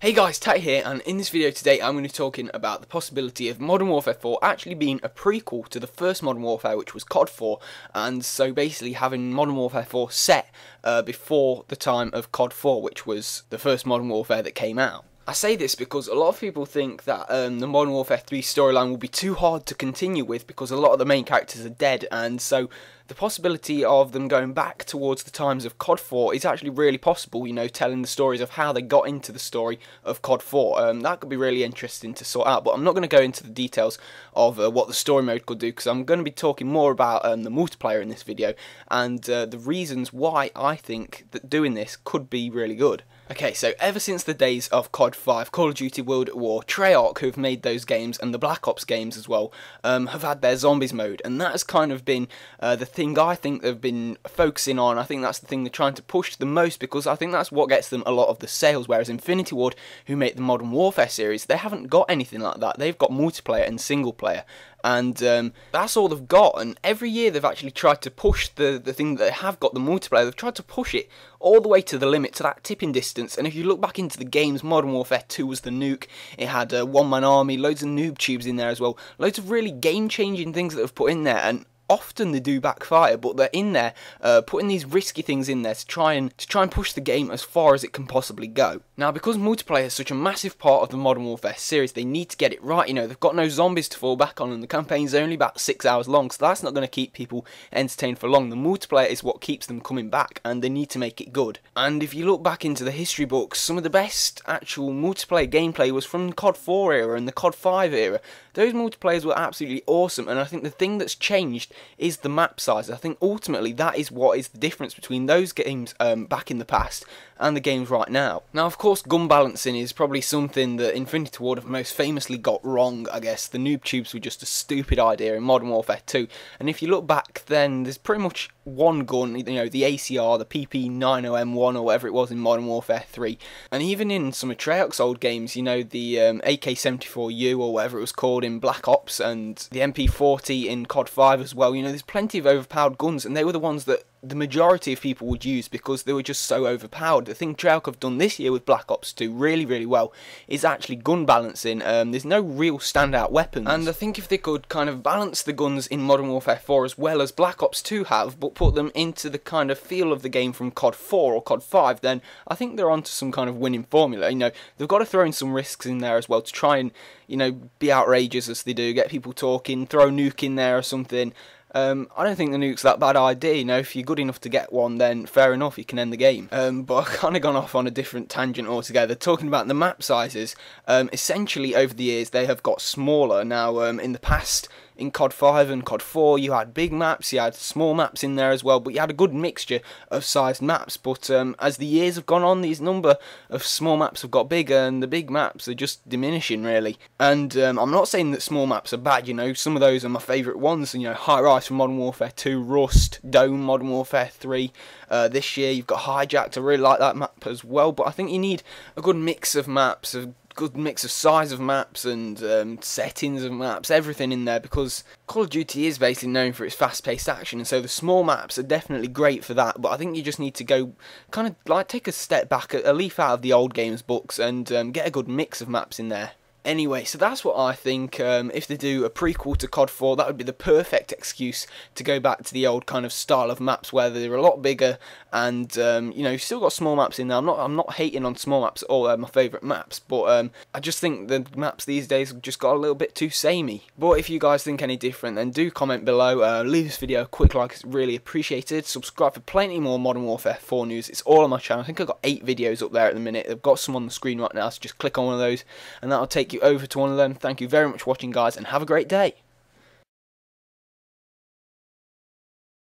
Hey guys, Tat here, and in this video today I'm going to be talking about the possibility of Modern Warfare 4 actually being a prequel to the first Modern Warfare, which was COD 4, and so basically having Modern Warfare 4 set before the time of COD 4, which was the first Modern Warfare that came out. I say this because a lot of people think that the Modern Warfare 3 storyline will be too hard to continue with because a lot of the main characters are dead, and so the possibility of them going back towards the times of COD 4 is actually really possible, you know, telling the stories of how they got into the story of COD 4. That could be really interesting to sort out, but I'm not going to go into the details of what the story mode could do, because I'm going to be talking more about the multiplayer in this video, and the reasons why I think that doing this could be really good. Okay, so ever since the days of COD 5, Call of Duty World at War, Treyarch, who've made those games, and the Black Ops games as well, have had their zombies mode, and that has kind of been the thing I think they've been focusing on. I think that's the thing they're trying to push the most, because I think that's what gets them a lot of the sales, whereas Infinity Ward, who make the Modern Warfare series, they haven't got anything like that. They've got multiplayer and single player, and that's all they've got. And every year they've actually tried to push the thing that they have got, the multiplayer, they've tried to push it all the way to the limit, to that tipping distance. And if you look back into the games, Modern Warfare 2 was the Nuke, it had a one-man army, loads of noob tubes in there as well, loads of really game-changing things that they've put in there, and often they do backfire, but they're in there putting these risky things in there to try and push the game as far as it can possibly go. Now, because multiplayer is such a massive part of the Modern Warfare series, they need to get it right. You know, they've got no zombies to fall back on, and the campaign's only about 6 hours long, so that's not going to keep people entertained for long. The multiplayer is what keeps them coming back, and they need to make it good. And if you look back into the history books, some of the best actual multiplayer gameplay was from the COD 4 era and the COD 5 era. Those multiplayers were absolutely awesome, and I think the thing that's changed is the map size. I think ultimately that is what is the difference between those games back in the past and the games right now. Now, of course, gun balancing is probably something that Infinity Ward have most famously got wrong, I guess. The noob tubes were just a stupid idea in Modern Warfare 2, and if you look back then, there's pretty much one gun, you know, the ACR, the PP90M1 or whatever it was in Modern Warfare 3, and even in some of Treyarch's old games, you know, the AK-74U or whatever it was called in Black Ops, and the MP40 in COD 5 as well. You know, there's plenty of overpowered guns, and they were the ones that the majority of people would use because they were just so overpowered. The thing Treyarch have done this year with Black Ops 2 really, really well is actually gun balancing. There's no real standout weapons, and I think if they could kind of balance the guns in Modern Warfare 4 as well as Black Ops 2 have, but put them into the kind of feel of the game from COD 4 or COD 5, then I think they're onto some kind of winning formula. You know, they've got to throw in some risks in there as well to try and, you know, be outrageous as they do, get people talking, throw Nuke in there or something. I don't think the nuke's that bad idea. You know, if you're good enough to get one, then fair enough, you can end the game. But I've kind of gone off on a different tangent altogether. Talking about the map sizes, essentially over the years they have got smaller. Now, in the past, in COD 5 and COD 4, you had big maps, you had small maps in there as well, but you had a good mixture of sized maps. But as the years have gone on, these number of small maps have got bigger, and the big maps are just diminishing, really. And I'm not saying that small maps are bad, you know, some of those are my favourite ones, you know, High Rise from Modern Warfare 2, Rust, Dome, Modern Warfare 3. This year you've got Hijacked, I really like that map as well, but I think you need a good mix of maps, good mix of size of maps and settings of maps, everything in there, because Call of Duty is basically known for its fast-paced action, and so the small maps are definitely great for that. But I think you just need to go kind of like take a step back, a leaf out of the old games books, and get a good mix of maps in there. Anyway, so that's what I think. If they do a prequel to COD 4, that would be the perfect excuse to go back to the old kind of style of maps where they're a lot bigger, and you know, you've still got small maps in there. I'm not hating on small maps at all. They're my favourite maps, but I just think the maps these days have just got a little bit too samey. But if you guys think any different, then do comment below. Leave this video a quick like, it's really appreciated. Subscribe for plenty more Modern Warfare 4 news. It's all on my channel. I think I've got 8 videos up there at the minute. I've got some on the screen right now, so just click on one of those, and that'll take you over to one of them. Thank you very much for watching, guys, and have a great day.